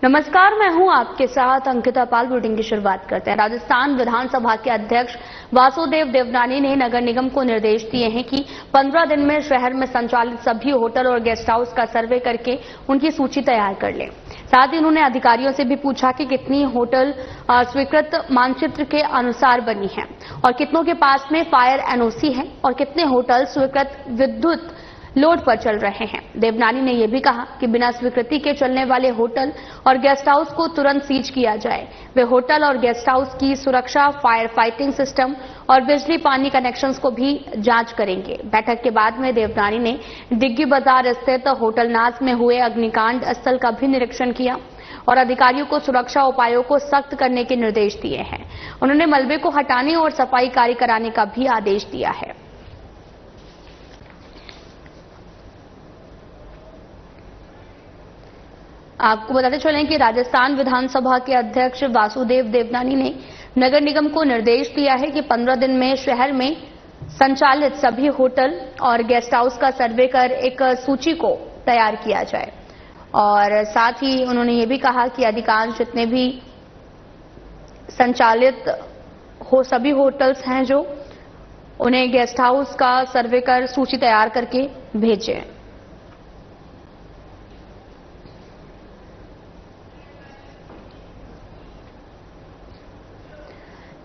नमस्कार, मैं हूं आपके साथ अंकिता पाल। बुलेटिन की शुरुआत करते हैं। राजस्थान विधानसभा के अध्यक्ष वासुदेव देवनानी ने नगर निगम को निर्देश दिए हैं कि 15 दिन में शहर में संचालित सभी होटल और गेस्ट हाउस का सर्वे करके उनकी सूची तैयार कर लें। साथ ही उन्होंने अधिकारियों से भी पूछा कि कितनी होटल स्वीकृत मानचित्र के अनुसार बनी है और कितनों के पास में फायर एनओसी है और कितने होटल स्वीकृत विद्युत लोड पर चल रहे हैं। देवनानी ने यह भी कहा कि बिना स्वीकृति के चलने वाले होटल और गेस्ट हाउस को तुरंत सीज किया जाए। वे होटल और गेस्ट हाउस की सुरक्षा, फायर फाइटिंग सिस्टम और बिजली पानी कनेक्शंस को भी जांच करेंगे। बैठक के बाद में देवनानी ने डिग्गी बाजार स्थित होटल नाज में हुए अग्निकांड स्थल का भी निरीक्षण किया और अधिकारियों को सुरक्षा उपायों को सख्त करने के निर्देश दिए हैं। उन्होंने मलबे को हटाने और सफाई कार्य कराने का भी आदेश दिया है। आपको बताते चलें कि राजस्थान विधानसभा के अध्यक्ष वासुदेव देवनानी ने नगर निगम को निर्देश दिया है कि 15 दिन में शहर में संचालित सभी होटल और गेस्ट हाउस का सर्वे कर एक सूची को तैयार किया जाए। और साथ ही उन्होंने ये भी कहा कि अधिकांश जितने भी संचालित सभी होटल्स हैं जो उन्हें गेस्ट हाउस का सर्वे कर सूची तैयार करके भेजें।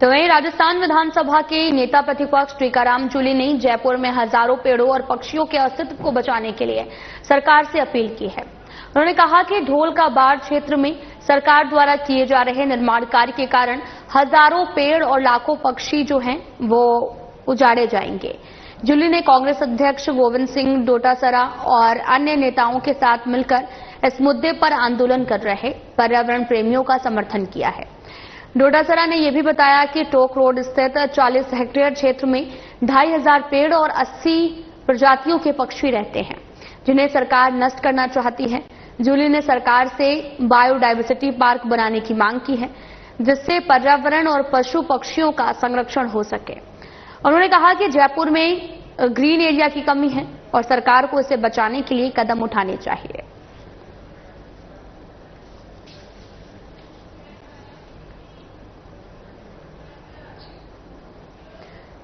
तो वहीं राजस्थान विधानसभा के नेता प्रतिपक्ष टीकाराम जूली ने जयपुर में हजारों पेड़ों और पक्षियों के अस्तित्व को बचाने के लिए सरकार से अपील की है। उन्होंने कहा कि ढोल का बाढ़ क्षेत्र में सरकार द्वारा किए जा रहे निर्माण कार्य के कारण हजारों पेड़ और लाखों पक्षी जो हैं वो उजाड़े जाएंगे। जूली ने कांग्रेस अध्यक्ष गोविंद सिंह डोटासरा और अन्य नेताओं के साथ मिलकर इस मुद्दे पर आंदोलन कर रहे पर्यावरण प्रेमियों का समर्थन किया है। डोटासरा ने यह भी बताया कि टोक रोड स्थित 40 हेक्टेयर क्षेत्र में 2500 पेड़ और 80 प्रजातियों के पक्षी रहते हैं जिन्हें सरकार नष्ट करना चाहती है। जूली ने सरकार से बायोडायवर्सिटी पार्क बनाने की मांग की है जिससे पर्यावरण और पशु पक्षियों का संरक्षण हो सके। उन्होंने कहा कि जयपुर में ग्रीन एरिया की कमी है और सरकार को इसे बचाने के लिए कदम उठाने चाहिए।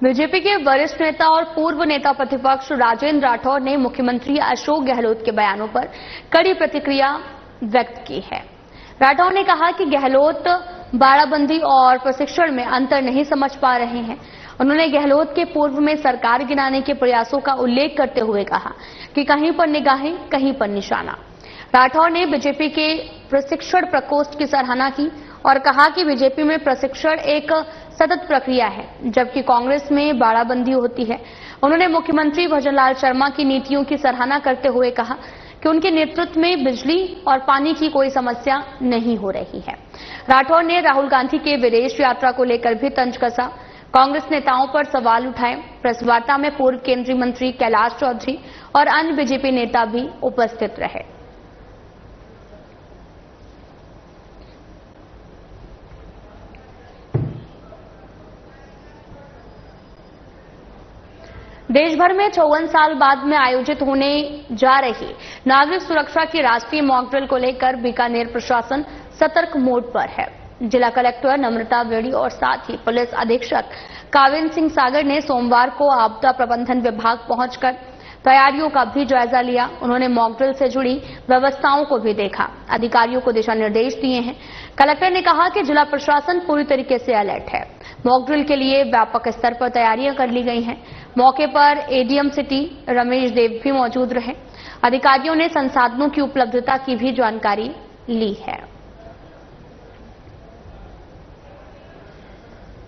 बीजेपी के वरिष्ठ नेता और पूर्व नेता प्रतिपक्ष राजेंद्र राठौर ने मुख्यमंत्री अशोक गहलोत के बयानों पर कड़ी प्रतिक्रिया व्यक्त की है। राठौर ने कहा कि गहलोत बाड़ाबंदी और प्रशिक्षण में अंतर नहीं समझ पा रहे हैं। उन्होंने गहलोत के पूर्व में सरकार गिराने के प्रयासों का उल्लेख करते हुए कहा कि कहीं पर निगाहें, कहीं पर निशाना। राठौर ने बीजेपी के प्रशिक्षण प्रकोष्ठ की सराहना की और कहा कि बीजेपी में प्रशिक्षण एक सतत प्रक्रिया है जबकि कांग्रेस में बाड़ाबंदी होती है। उन्होंने मुख्यमंत्री भजनलाल शर्मा की नीतियों की सराहना करते हुए कहा कि उनके नेतृत्व में बिजली और पानी की कोई समस्या नहीं हो रही है। राठौर ने राहुल गांधी के विदेश यात्रा को लेकर भी तंज कसा, कांग्रेस नेताओं पर सवाल उठाए। प्रेस वार्ता में पूर्व केंद्रीय मंत्री कैलाश चौधरी और अन्य बीजेपी नेता भी उपस्थित रहे। देश भर में 54 साल बाद में आयोजित होने जा रही नागरिक सुरक्षा की राष्ट्रीय मॉक ड्रिल को लेकर बीकानेर प्रशासन सतर्क मोड पर है। जिला कलेक्टर नम्रता बेड़ी और साथ ही पुलिस अधीक्षक काविंद सिंह सागर ने सोमवार को आपदा प्रबंधन विभाग पहुंचकर तैयारियों का भी जायजा लिया। उन्होंने मॉक ड्रिल से जुड़ी व्यवस्थाओं को भी देखा, अधिकारियों को दिशा निर्देश दिए हैं। कलेक्टर ने कहा कि जिला प्रशासन पूरी तरीके से अलर्ट है। मॉक ड्रिल के लिए व्यापक स्तर पर तैयारियां कर ली गई हैं। मौके पर एडीएम सिटी रमेश देव भी मौजूद रहे। अधिकारियों ने संसाधनों की उपलब्धता की भी जानकारी ली है।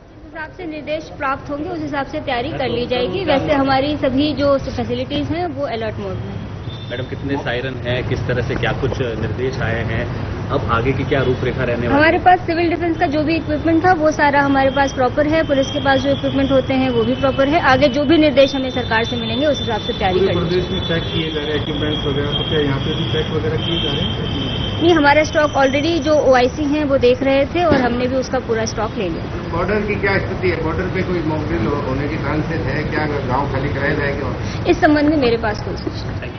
जिस हिसाब से निर्देश प्राप्त होंगे उस हिसाब से तैयारी कर ली जाएगी। वैसे हमारी सभी जो फैसिलिटीज हैं वो अलर्ट मोड में है। मैडम, कितने सायरन हैं, किस तरह से क्या कुछ निर्देश आए हैं, अब आगे की क्या रूपरेखा रहने वाली है? हमारे पास सिविल डिफेंस का जो भी इक्विपमेंट था वो सारा हमारे पास प्रॉपर है। पुलिस के पास जो इक्विपमेंट होते हैं वो भी प्रॉपर है। आगे जो भी निर्देश हमें सरकार से मिलेंगे उस हिसाब से तैयारी करेंगे। प्रदेश में चेक किए जा रहे हैं इक्विपमेंट्स वगैरह, तो क्या यहाँ पे भी चेक वगैरह किए जा रहे हैं? नहीं, हमारा स्टॉक ऑलरेडी जो ओआईसी हैं वो देख रहे थे और हमने भी उसका पूरा स्टॉक ले लिया। बॉर्डर की क्या स्थिति है? बॉर्डर पे कोई मॉक ड्रिल होने की चांसेस है क्या? गाँव खाली कराया जाएगा? इस संबंध में मेरे पास कोई सूचना नहीं।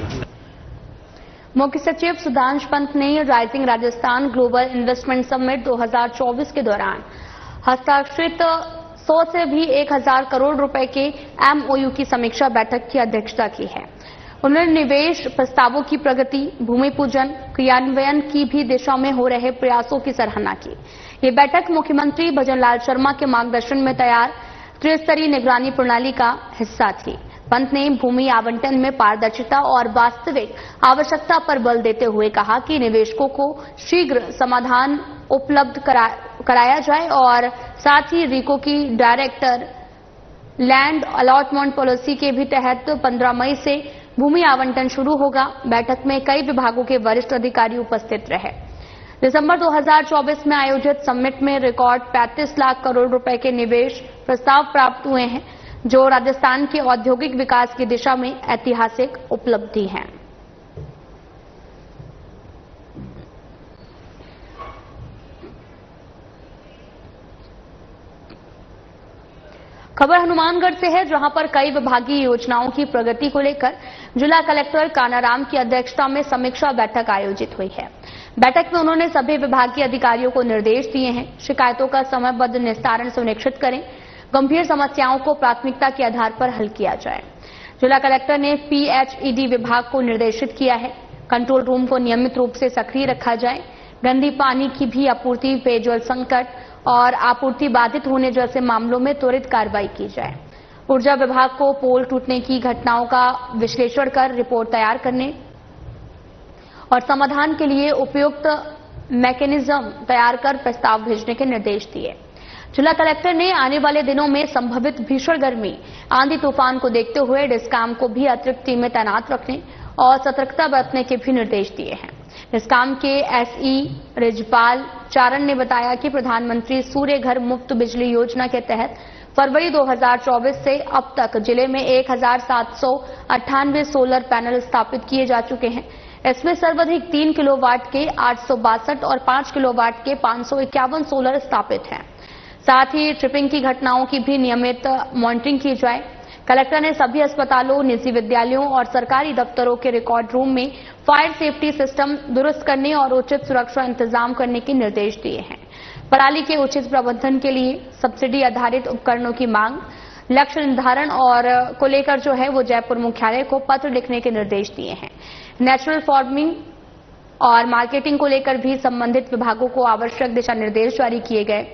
मुख्य सचिव सुधांश पंत ने rising Rajasthan global investment summit 2024 के दौरान हस्ताक्षरित 100 से भी 1000 करोड़ रुपए के एमओयू की समीक्षा बैठक की अध्यक्षता की है। उन्होंने निवेश प्रस्तावों की प्रगति, भूमि पूजन, क्रियान्वयन की भी दिशा में हो रहे प्रयासों की सराहना की। ये बैठक मुख्यमंत्री भजनलाल शर्मा के मार्गदर्शन में तैयार त्रिस्तरीय निगरानी प्रणाली का हिस्सा थी। पंत ने भूमि आवंटन में पारदर्शिता और वास्तविक आवश्यकता पर बल देते हुए कहा कि निवेशकों को शीघ्र समाधान उपलब्ध कराया जाए और साथ ही रीको की डायरेक्टर लैंड अलॉटमेंट पॉलिसी के भी तहत 15 मई से भूमि आवंटन शुरू होगा। बैठक में कई विभागों के वरिष्ठ अधिकारी उपस्थित रहे। दिसंबर 2024 में आयोजित समिट में रिकॉर्ड 35 लाख करोड़ रुपए के निवेश प्रस्ताव प्राप्त हुए हैं, जो राजस्थान के औद्योगिक विकास की दिशा में ऐतिहासिक उपलब्धि है। खबर हनुमानगढ़ से है, जहां पर कई विभागीय योजनाओं की प्रगति को लेकर जिला कलेक्टर कानाराम की अध्यक्षता में समीक्षा बैठक आयोजित हुई है। बैठक में उन्होंने सभी विभागीय अधिकारियों को निर्देश दिए हैं, शिकायतों का समयबद्ध निस्तारण सुनिश्चित करें, गंभीर समस्याओं को प्राथमिकता के आधार पर हल किया जाए। जिला कलेक्टर ने पीएचईडी विभाग को निर्देशित किया है, कंट्रोल रूम को नियमित रूप से सक्रिय रखा जाए, गंदी पानी की भी आपूर्ति, पेयजल संकट और आपूर्ति बाधित होने जैसे मामलों में त्वरित कार्रवाई की जाए। ऊर्जा विभाग को पोल टूटने की घटनाओं का विश्लेषण कर रिपोर्ट तैयार करने और समाधान के लिए उपयुक्त मैकेनिज्म तैयार कर प्रस्ताव भेजने के निर्देश दिए। जिला कलेक्टर ने आने वाले दिनों में संभावित भीषण गर्मी, आंधी तूफान को देखते हुए डिस्काम को भी अतिरिक्त टीमें तैनात रखने और सतर्कता बरतने के भी निर्देश दिए हैं। डिस्काम के एसई रिजपाल चारण ने बताया कि प्रधानमंत्री सूर्य घर मुफ्त बिजली योजना के तहत फरवरी 2024 से अब तक जिले में 1798 सोलर पैनल स्थापित किए जा चुके हैं। इसमें सर्वाधिक 3 किलोवाट के 862 और 5 किलोवाट के 551 सोलर स्थापित हैं। साथ ही ट्रिपिंग की घटनाओं की भी नियमित मॉनिटरिंग की जाए। कलेक्टर ने सभी अस्पतालों, निजी विद्यालयों और सरकारी दफ्तरों के रिकॉर्ड रूम में फायर सेफ्टी सिस्टम दुरुस्त करने और उचित सुरक्षा इंतजाम करने के निर्देश दिए हैं। पराली के उचित प्रबंधन के लिए सब्सिडी आधारित उपकरणों की मांग, लक्ष्य निर्धारण और को लेकर जो है वो जयपुर मुख्यालय को पत्र लिखने के निर्देश दिए हैं। नेचुरल फार्मिंग और मार्केटिंग को लेकर भी संबंधित विभागों को आवश्यक दिशा निर्देश जारी किए गए।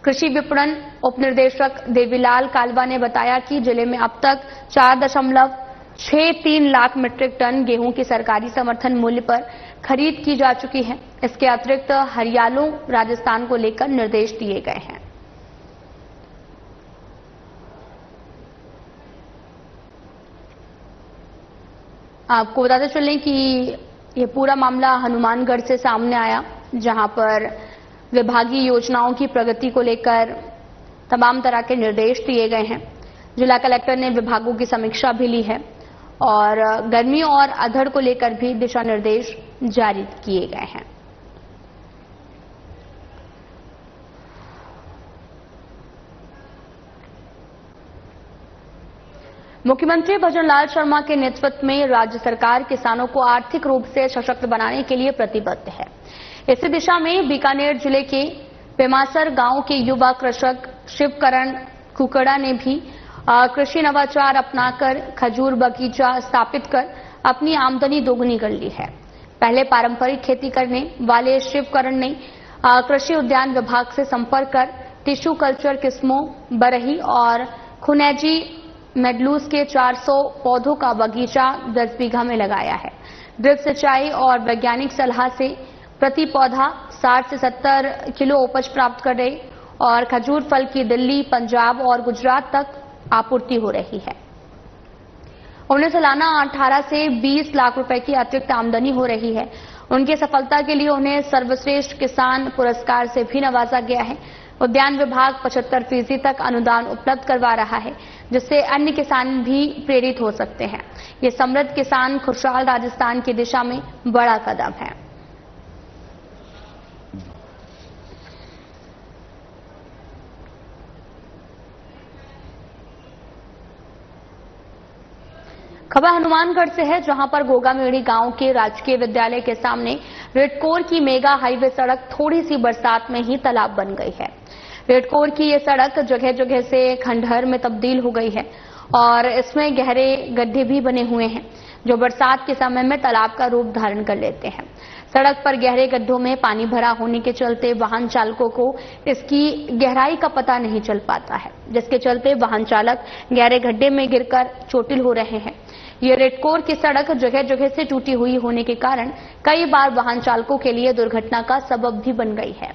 कृषि विपणन उपनिर्देशक देवीलाल कालवा ने बताया कि जिले में अब तक 4.63 लाख मीट्रिक टन गेहूं की सरकारी समर्थन मूल्य पर खरीद की जा चुकी है। इसके अतिरिक्त हरियालों राजस्थान को लेकर निर्देश दिए गए हैं। आपको बताते चलें कि ये पूरा मामला हनुमानगढ़ से सामने आया, जहां पर विभागीय योजनाओं की प्रगति को लेकर तमाम तरह के निर्देश दिए गए हैं। जिला कलेक्टर ने विभागों की समीक्षा भी ली है और गर्मी और अधड़ को लेकर भी दिशा निर्देश जारी किए गए हैं। मुख्यमंत्री भजनलाल शर्मा के नेतृत्व में राज्य सरकार किसानों को आर्थिक रूप से सशक्त बनाने के लिए प्रतिबद्ध है। इसी दिशा में बीकानेर जिले के पेमासर गांव के युवा कृषक शिवकरण कुकड़ा ने भी कृषि नवाचार अपनाकर खजूर बगीचा स्थापित कर अपनी आमदनी दोगुनी कर ली है। पहले पारंपरिक खेती करने वाले शिवकरण ने कृषि उद्यान विभाग से संपर्क कर टिश्यू कल्चर किस्मों बरही और खुनैजी मेडलूस के 400 पौधों का बगीचा 10 बीघा में लगाया है। ड्रिप सिंचाई और वैज्ञानिक सलाह से प्रति पौधा 60 से 70 किलो उपज प्राप्त कर रहे और खजूर फल की दिल्ली, पंजाब और गुजरात तक आपूर्ति हो रही है। उन्हें सालाना 18 से 20 लाख रुपए की अतिरिक्त आमदनी हो रही है। उनकी सफलता के लिए उन्हें सर्वश्रेष्ठ किसान पुरस्कार से भी नवाजा गया है। उद्यान विभाग 75% तक अनुदान उपलब्ध करवा रहा है, जिससे अन्य किसान भी प्रेरित हो सकते हैं। ये समृद्ध किसान खुशहाल राजस्थान की दिशा में बड़ा कदम है। खबर हनुमानगढ़ से है, जहां पर गोगामेड़ी गांव के राजकीय विद्यालय के सामने रेडकोर की मेगा हाईवे सड़क थोड़ी सी बरसात में ही तालाब बन गई है। रेडकोर की ये सड़क जगह जगह से खंडहर में तब्दील हो गई है और इसमें गहरे गड्ढे भी बने हुए हैं, जो बरसात के समय में तालाब का रूप धारण कर लेते हैं। सड़क पर गहरे गड्ढों में पानी भरा होने के चलते वाहन चालकों को इसकी गहराई का पता नहीं चल पाता है, जिसके चलते वाहन चालक गहरे गड्ढे में गिरकर चोटिल हो रहे हैं। ये रेडकोर की सड़क जगह जगह से टूटी हुई होने के कारण कई बार वाहन चालकों के लिए दुर्घटना का सबब भी बन गई है।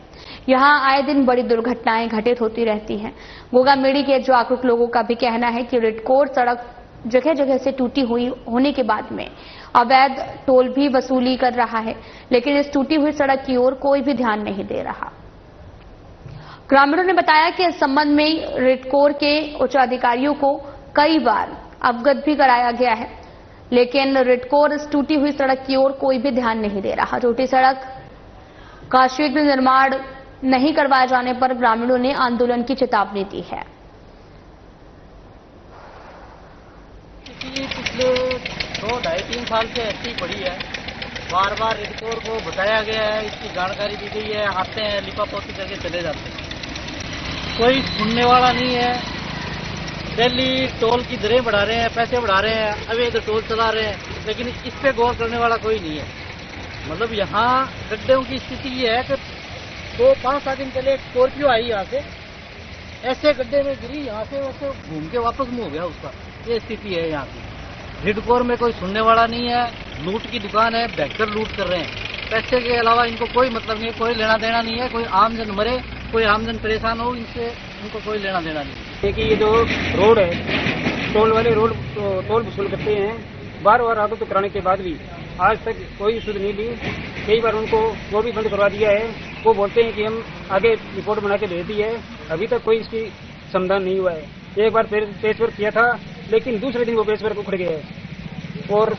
यहां आए दिन बड़ी दुर्घटनाएं घटित होती रहती हैं। गोगामेड़ी के जागरूक लोगों का भी कहना है कि रेडकोर सड़क जगह जगह से टूटी हुई होने के बाद में अवैध टोल भी वसूली कर रहा है, लेकिन इस टूटी हुई सड़क की ओर कोई भी ध्यान नहीं दे रहा। ग्रामीणों ने बताया कि इस संबंध में रेडकोर के उच्च अधिकारियों को कई बार अवगत भी कराया गया है, लेकिन रेडकोर इस टूटी हुई सड़क की ओर कोई भी ध्यान नहीं दे रहा। टूटी सड़क का शीघ्र निर्माण नहीं करवाए जाने पर ग्रामीणों ने आंदोलन की चेतावनी दी है। पिछले 2-2.5-3 साल से ऐसी पड़ी है, बार बार रेडकोर को बताया गया है, इसकी जानकारी दी गई है, आते हैं लिपापोती करके चले जाते हैं, कोई सुनने वाला नहीं है। दिल्ली टोल की दरें बढ़ा रहे हैं, पैसे बढ़ा रहे हैं, अवैध टोल चला रहे हैं, लेकिन इस पे गौर करने वाला कोई नहीं है। मतलब यहाँ गड्ढों की स्थिति ये है कि 5-7 दिन पहले एक स्कॉर्पियो आई यहाँ से, ऐसे गड्ढे में गिरी, यहाँ से वैसे घूम के वापस मुंह हो गया उसका। ये स्थिति है यहाँ की। रेडकोर में कोई सुनने वाला नहीं है, लूट की दुकान है, बैठकर लूट कर रहे हैं। पैसे के अलावा इनको कोई मतलब नहीं है, कोई लेना देना नहीं है। कोई आमजन मरे, कोई आमजन परेशान हो, इनसे इनको कोई लेना देना नहीं है। देखिए ये जो रोड है, टोल वाले रोड टोल वसूल करते हैं, बार बार आरोप कराने के बाद भी आज तक कोई सुध नहीं ली। कई बार उनको वो भी बंद करवा दिया है। वो बोलते हैं कि हम आगे रिपोर्ट बना के भेज दी है, अभी तक कोई इसकी समाधान नहीं हुआ है। एक बार पेच वर्क किया था, लेकिन दूसरे दिन वो पेच वर्क उखड़ गया है। और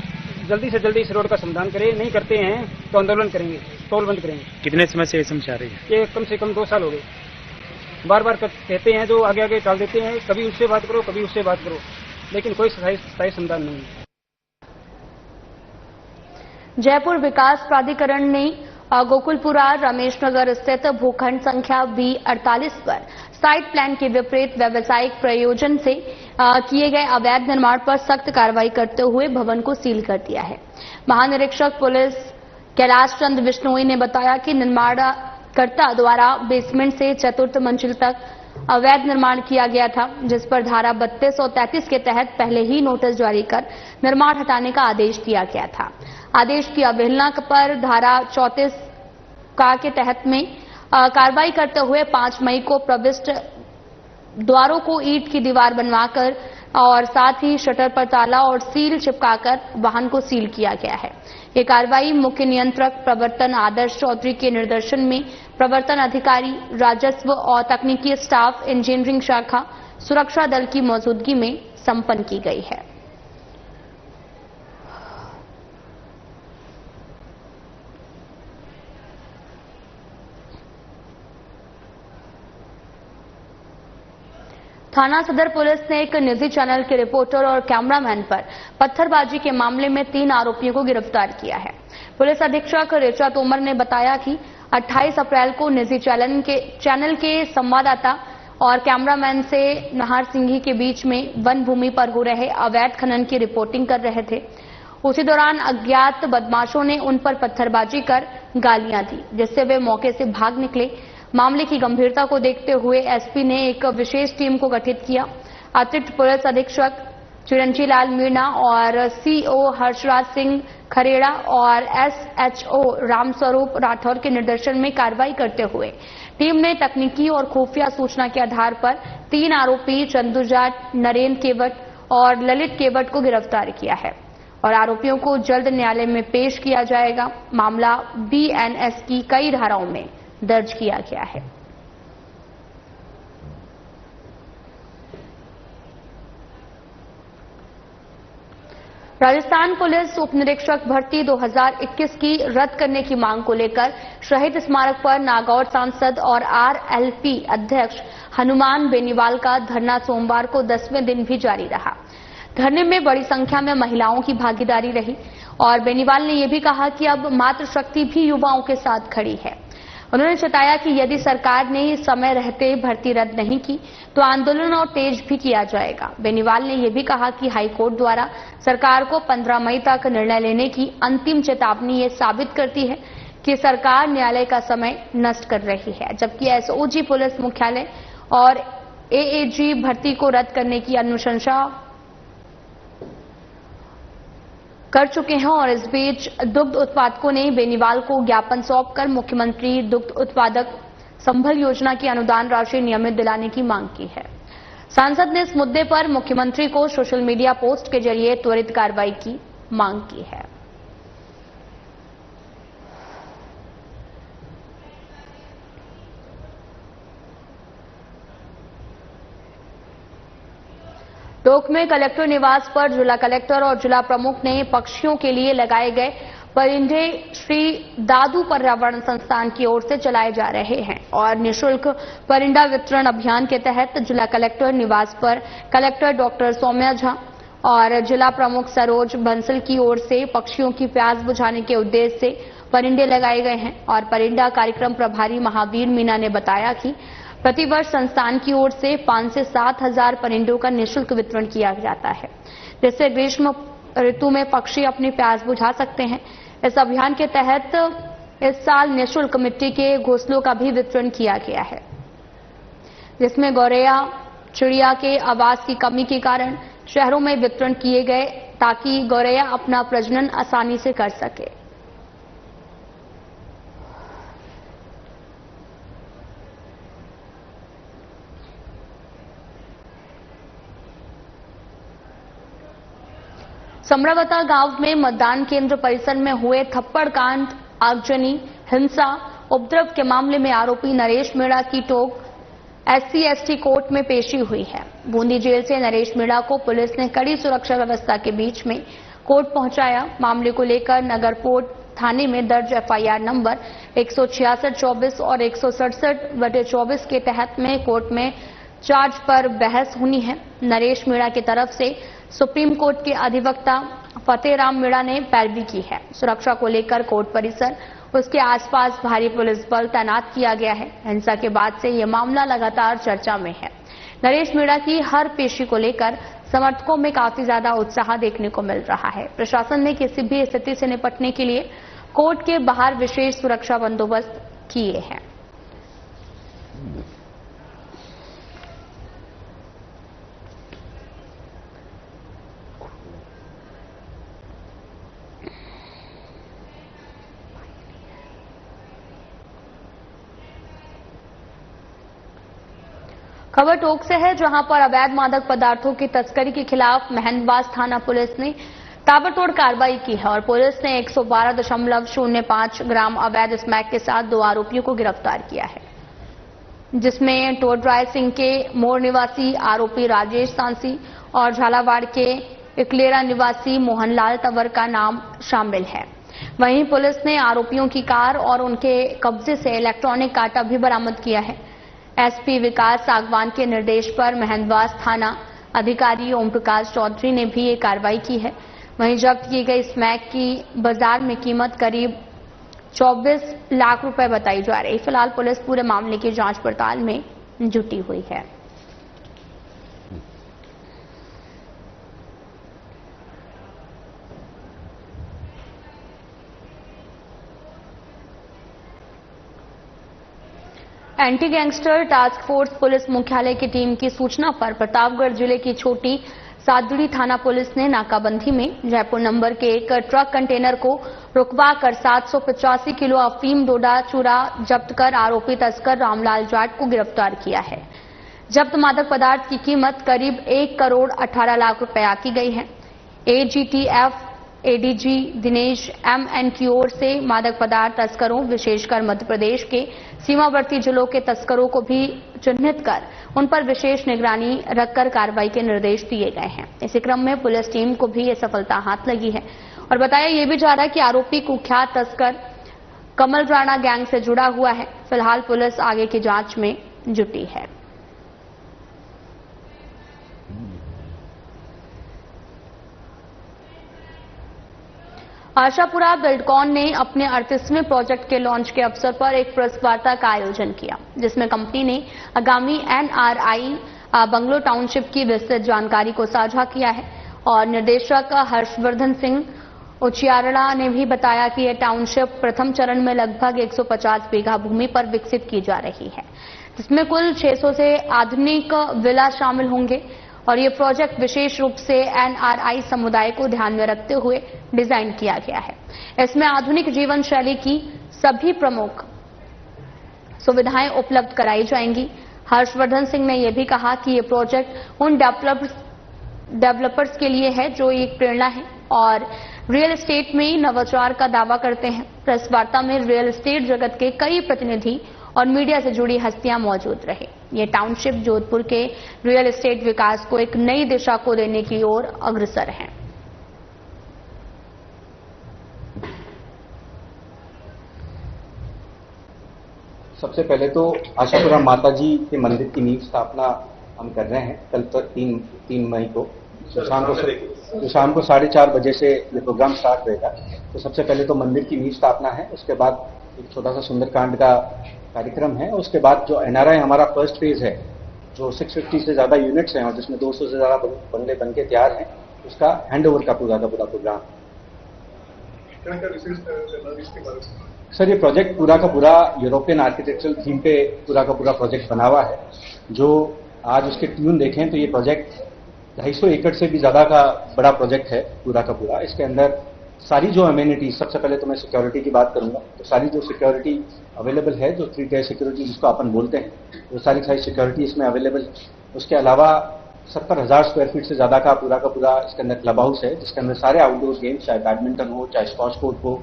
जल्दी से जल्दी इस रोड का समाधान करें, नहीं करते हैं तो आंदोलन करेंगे, टोल बंद करेंगे। कितने समय से ये समझा रही है? ये कम से कम 2 साल हो गए। बार बार कहते हैं, जो आगे आगे टाल देते हैं, कभी उससे बात करो, कभी उससे बात करो, लेकिन कोई स्थायी समाधान नहीं है। जयपुर विकास प्राधिकरण ने गोकुलपुरा रमेशनगर स्थित भूखंड संख्या B48 पर साइट प्लान के विपरीत व्यावसायिक प्रयोजन से किए गए अवैध निर्माण पर सख्त कार्रवाई करते हुए भवन को सील कर दिया है। महानिरीक्षक पुलिस कैलाश चंद्र बिश्नोई ने बताया कि निर्माणकर्ता द्वारा बेसमेंट से 4th मंजिल तक अवैध निर्माण किया गया था, जिस पर धारा 32 और 33 के तहत पहले ही नोटिस जारी कर निर्माण हटाने का आदेश दिया गया था। आदेश की अवहेलना पर धारा 34 के तहत में कार्रवाई करते हुए 5 मई को प्रविष्ट द्वारों को ईंट की दीवार बनवाकर और साथ ही शटर पर ताला और सील चिपकाकर वाहन को सील किया गया है। ये कार्रवाई मुख्य नियंत्रक प्रवर्तन आदर्श चौधरी के निर्देशन में प्रवर्तन अधिकारी, राजस्व और तकनीकी स्टाफ, इंजीनियरिंग शाखा, सुरक्षा दल की मौजूदगी में संपन्न की गई है। थाना सदर पुलिस ने एक निजी चैनल के रिपोर्टर और कैमरामैन पर पत्थरबाजी के मामले में 3 आरोपियों को गिरफ्तार किया है। पुलिस अधीक्षक ऋचा तोमर ने बताया कि 28 अप्रैल को निजी चैनल के संवाददाता और कैमरामैन से नाहर सिंघी के बीच में वन भूमि पर हो रहे अवैध खनन की रिपोर्टिंग कर रहे थे। उसी दौरान अज्ञात बदमाशों ने उन पर पत्थरबाजी कर गालियां दी, जिससे वे मौके से भाग निकले। मामले की गंभीरता को देखते हुए एसपी ने एक विशेष टीम को गठित किया। अतिरिक्त पुलिस अधीक्षक चिरंजी लाल मीणा और सीओ हर्षराज सिंह खरेड़ा और एसएचओ रामस्वरूप राठौर के निर्देशन में कार्रवाई करते हुए टीम ने तकनीकी और खुफिया सूचना के आधार पर 3 आरोपी चंदू जाट, नरेंद्र केवट और ललित केवट को गिरफ्तार किया है और आरोपियों को जल्द न्यायालय में पेश किया जाएगा। मामला बीएनएस की कई धाराओं में दर्ज किया गया है। राजस्थान पुलिस उप निरीक्षक भर्ती 2021 की रद्द करने की मांग को लेकर शहीद स्मारक पर नागौर सांसद और आरएलपी अध्यक्ष हनुमान बेनीवाल का धरना सोमवार को 10वें दिन भी जारी रहा। धरने में बड़ी संख्या में महिलाओं की भागीदारी रही और बेनीवाल ने यह भी कहा कि अब मातृशक्ति भी युवाओं के साथ खड़ी है। उन्होंने बताया कि यदि सरकार ने समय रहते भर्ती रद्द नहीं की तो आंदोलन और तेज भी किया जाएगा। बेनीवाल ने यह भी कहा कि हाईकोर्ट द्वारा सरकार को 15 मई तक निर्णय लेने की अंतिम चेतावनी ये साबित करती है कि सरकार न्यायालय का समय नष्ट कर रही है, जबकि एसओजी पुलिस मुख्यालय और एएजी भर्ती को रद्द करने की अनुशंसा कर चुके हैं। और इस बीच दुग्ध उत्पादकों ने बेनीवाल को ज्ञापन सौंपकर मुख्यमंत्री दुग्ध उत्पादक संबल योजना की अनुदान राशि नियमित दिलाने की मांग की है। सांसद ने इस मुद्दे पर मुख्यमंत्री को सोशल मीडिया पोस्ट के जरिए त्वरित कार्रवाई की मांग की है। टोंक में कलेक्टर निवास पर जिला कलेक्टर और जिला प्रमुख ने पक्षियों के लिए लगाए गए परिंदे श्री दादू पर्यावरण संस्थान की ओर से चलाए जा रहे हैं और निःशुल्क परिंदा वितरण अभियान के तहत जिला कलेक्टर निवास पर कलेक्टर डॉक्टर सौम्या झा और जिला प्रमुख सरोज बंसल की ओर से पक्षियों की प्यास बुझाने के उद्देश्य से परिंदे लगाए गए हैं। और परिंदा कार्यक्रम प्रभारी महावीर मीना ने बताया कि प्रतिवर्ष संस्थान की ओर से 5 से 7 हजार परिंदों का निःशुल्क वितरण किया जाता है, जिससे ग्रीष्म ऋतु में पक्षी अपनी प्यास बुझा सकते हैं। इस अभियान के तहत इस साल निःशुल्क मिट्टी के घोंसलों का भी वितरण किया गया है, जिसमें गौरैया चिड़िया के आवास की कमी के कारण शहरों में वितरण किए गए ताकि गौरैया अपना प्रजनन आसानी से कर सके। समरावता गांव में मतदान केंद्र परिसर में हुए थप्पड़ कांड, आगजनी, हिंसा, उपद्रव के मामले में आरोपी नरेश मीणा की टोंक SC/ST कोर्ट में पेशी हुई है। बूंदी जेल से नरेश मीणा को पुलिस ने कड़ी सुरक्षा व्यवस्था के बीच में कोर्ट पहुंचाया। मामले को लेकर नगरपोट थाने में दर्ज FIR नंबर 166/24 और 167/24 के तहत में कोर्ट में चार्ज पर बहस होनी है। नरेश मीणा की तरफ से सुप्रीम कोर्ट के अधिवक्ता फतेहराम मीणा ने पैरवी की है। सुरक्षा को लेकर कोर्ट परिसर उसके आसपास भारी पुलिस बल तैनात किया गया है। हिंसा के बाद से यह मामला लगातार चर्चा में है। नरेश मीणा की हर पेशी को लेकर समर्थकों में काफी ज्यादा उत्साह देखने को मिल रहा है। प्रशासन ने किसी भी स्थिति से निपटने के लिए कोर्ट के बाहर विशेष सुरक्षा बंदोबस्त किए हैं। खबर टोंक से है, जहां पर अवैध मादक पदार्थों की तस्करी के खिलाफ महंदवास थाना पुलिस ने ताबड़तोड़ कार्रवाई की है और पुलिस ने 112.05 ग्राम अवैध स्मैक के साथ 2 आरोपियों को गिरफ्तार किया है, जिसमें टोडराय सिंह के मोर निवासी आरोपी राजेश सांसी और झालावाड़ के इकलेरा निवासी मोहनलाल तंवर का नाम शामिल है। वहीं पुलिस ने आरोपियों की कार और उनके कब्जे से इलेक्ट्रॉनिक कांटा भी बरामद किया है। SP विकास सागवान के निर्देश पर महंदवास थाना अधिकारी ओम प्रकाश चौधरी ने भी ये कार्रवाई की है। वहीं जब्त की गई स्मैक की बाजार में कीमत करीब 24 लाख रुपए बताई जा रही। फिलहाल पुलिस पूरे मामले की जांच पड़ताल में जुटी हुई है। Anti gangster task force police मुख्यालय की टीम की सूचना पर प्रतापगढ़ जिले की छोटी सादड़ी थाना पुलिस ने नाकाबंदी में जयपुर नंबर के एक ट्रक कंटेनर को रुकवाकर 785 किलो अफीम डोडा चूरा जब्त कर आरोपी तस्कर रामलाल जाट को गिरफ्तार किया है। जब्त मादक पदार्थ की कीमत करीब 1 करोड़ 18 लाख रुपए आकी गई है। AGTF ADG दिनेश MN की ओर से मादक पदार्थ तस्करों, विशेषकर मध्य प्रदेश के सीमावर्ती जिलों के तस्करों को भी चिन्हित कर उन पर विशेष निगरानी रखकर कार्रवाई के निर्देश दिए गए हैं। इसी क्रम में पुलिस टीम को भी ये सफलता हाथ लगी है और बताया यह भी जा रहा है कि आरोपी कुख्यात तस्कर कमल राणा गैंग से जुड़ा हुआ है। फिलहाल पुलिस आगे की जांच में जुटी है। आशापुरा बिल्डकॉन ने अपने 38वें प्रोजेक्ट के लॉन्च के अवसर पर एक प्रेस वार्ता का आयोजन किया, जिसमें कंपनी ने आगामी एनआरआई बंगलो टाउनशिप की विस्तृत जानकारी को साझा किया है। और निदेशक हर्षवर्धन सिंह उचियारड़ा ने भी बताया कि यह टाउनशिप प्रथम चरण में लगभग 150 बीघा भूमि पर विकसित की जा रही है, जिसमें कुल 600 से आधुनिक विला शामिल होंगे। और ये प्रोजेक्ट विशेष रूप से एनआरआई समुदाय को ध्यान में रखते हुए डिजाइन किया गया है। इसमें आधुनिक जीवन शैली की सभी प्रमुख सुविधाएं उपलब्ध कराई जाएंगी। हर्षवर्धन सिंह ने यह भी कहा कि ये प्रोजेक्ट उन डेवलपर्स के लिए है जो एक प्रेरणा है और रियल एस्टेट में नवाचार का दावा करते हैं। प्रेस वार्ता में रियल एस्टेट जगत के कई प्रतिनिधि और मीडिया से जुड़ी हस्तियां मौजूद रहे। ये टाउनशिप जोधपुर के रियल एस्टेट विकास को एक नई दिशा को देने की ओर अग्रसर है। सबसे पहले तो आशापुरा माता जी के मंदिर की नींव स्थापना हम कर रहे हैं कल तक 3 मई को शाम को 4:30 बजे से ये प्रोग्राम स्टार्ट रहेगा। तो सबसे पहले तो मंदिर की नींव स्थापना है, उसके बाद एक छोटा सा सुंदरकांड का कार्यक्रम है, उसके बाद जो एनआरआई हमारा फर्स्ट फेज है, जो 650 से ज्यादा यूनिट्स हैं और जिसमें 200 से ज्यादा बंगले बन के तैयार हैं, उसका हैंडओवर का पूरा प्रोग्राम। सर, ये प्रोजेक्ट पूरा का पूरा यूरोपियन आर्किटेक्चरल थीम पे पूरा का पूरा प्रोजेक्ट बना हुआ है। जो आज उसके ट्यून देखें तो ये प्रोजेक्ट 250 एकड़ से भी ज्यादा का बड़ा प्रोजेक्ट है पूरा का पूरा। इसके अंदर सारी जो अमेनिटीज, सबसे पहले तो मैं सिक्योरिटी की बात करूंगा, तो सारी जो सिक्योरिटी अवेलेबल है, जो 3 टायर सिक्योरिटी जिसको अपन बोलते हैं, वो सारी सिक्योरिटी इसमें अवेलेबल है। उसके अलावा 70,000 स्क्वायर फीट से ज्यादा का पूरा इसके अंदर क्लब हाउस है, जिसके अंदर सारे आउटडोर गेम्स, चाहे बैडमिंटन हो, चाहे स्क्वॉश कोर्ट हो,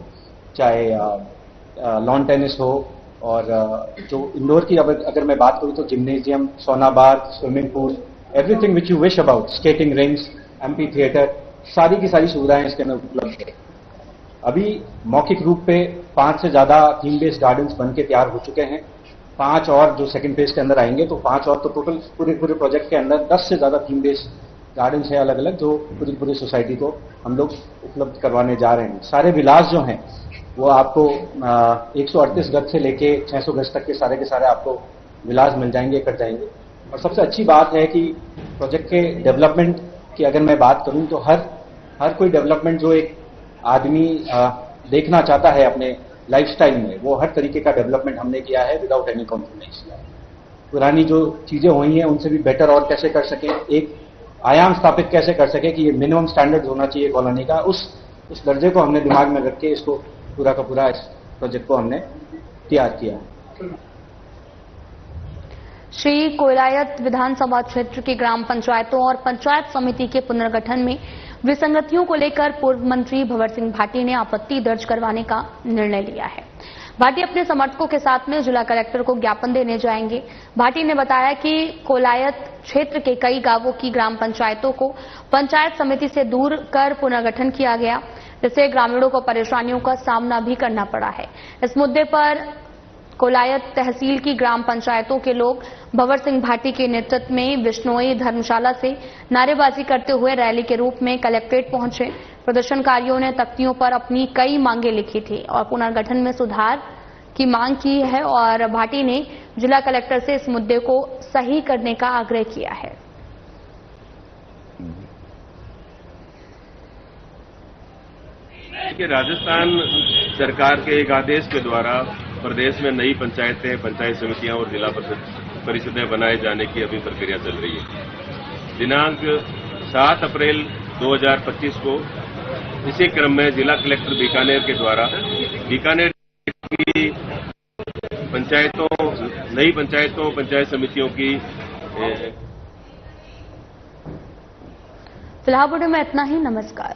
चाहे लॉन टेनिस हो, और जो इंडोर की अगर मैं बात करूं तो gymnasium, sauna bar, swimming pool, everything which you wish about, skating rings, amphitheatre, सारी की सारी सुविधाएं इसके अंदर उपलब्ध है। अभी मौखिक रूप पे 5 से ज्यादा थीम बेस्ड गार्डन्स बन के तैयार हो चुके हैं। 5 और जो सेकंड फेज के अंदर आएंगे, तो 5 और, तो टोटल पूरे प्रोजेक्ट के अंदर 10 से ज्यादा थीम बेस्ड गार्डन्स हैं अलग अलग, जो पूरी सोसाइटी को हम लोग उपलब्ध करवाने जा रहे हैं। सारे विलास जो हैं वो आपको 138 गज से लेके 600 गज तक के सारे आपको विलास मिल जाएंगे, कर जाएंगे। और सबसे अच्छी बात है कि प्रोजेक्ट के डेवलपमेंट की अगर मैं बात करूं तो हर कोई डेवलपमेंट जो एक आदमी देखना चाहता है अपने लाइफस्टाइल में, वो हर तरीके का डेवलपमेंट हमने किया है विदाउट एनी कॉम्प्रोमाइज। पुरानी जो चीजें हुई हैं उनसे भी बेटर और कैसे कर सकें, एक आयाम स्थापित कैसे कर सके कि ये मिनिमम स्टैंडर्ड होना चाहिए कॉलोनी का, उस दर्जे को हमने दिमाग में रख के इसको पूरा का पूरा इस प्रोजेक्ट को हमने तैयार किया। श्री कोयलायत विधानसभा क्षेत्र की ग्राम पंचायतों और पंचायत समिति के पुनर्गठन में विसंगतियों को लेकर पूर्व मंत्री भंवर सिंह भाटी ने आपत्ति दर्ज करवाने का निर्णय लिया है। भाटी अपने समर्थकों के साथ में जिला कलेक्टर को ज्ञापन देने जाएंगे। भाटी ने बताया कि कोयलायत क्षेत्र के कई गांवों की ग्राम पंचायतों को पंचायत समिति से दूर कर पुनर्गठन किया गया, जिससे ग्रामीणों को परेशानियों का सामना भी करना पड़ा है। इस मुद्दे पर कोयलायत तहसील की ग्राम पंचायतों के लोग भंवर सिंह भाटी के नेतृत्व में बिश्नोई धर्मशाला से नारेबाजी करते हुए रैली के रूप में कलेक्ट्रेट पहुंचे। प्रदर्शनकारियों ने तख्तियों पर अपनी कई मांगे लिखी थी और पुनर्गठन में सुधार की मांग की है और भाटी ने जिला कलेक्टर से इस मुद्दे को सही करने का आग्रह किया है। राजस्थान सरकार के एक आदेश के द्वारा प्रदेश में नई पंचायतें, पंचायत समितियां और जिला परिषदें बनाए जाने की अभी प्रक्रिया चल रही है। दिनांक 7 अप्रैल 2025 को इसी क्रम में जिला कलेक्टर बीकानेर के द्वारा बीकानेर की पंचायतों, नई पंचायतों, पंचायत समितियों की फिलहाल वीडियो में इतना ही। नमस्कार।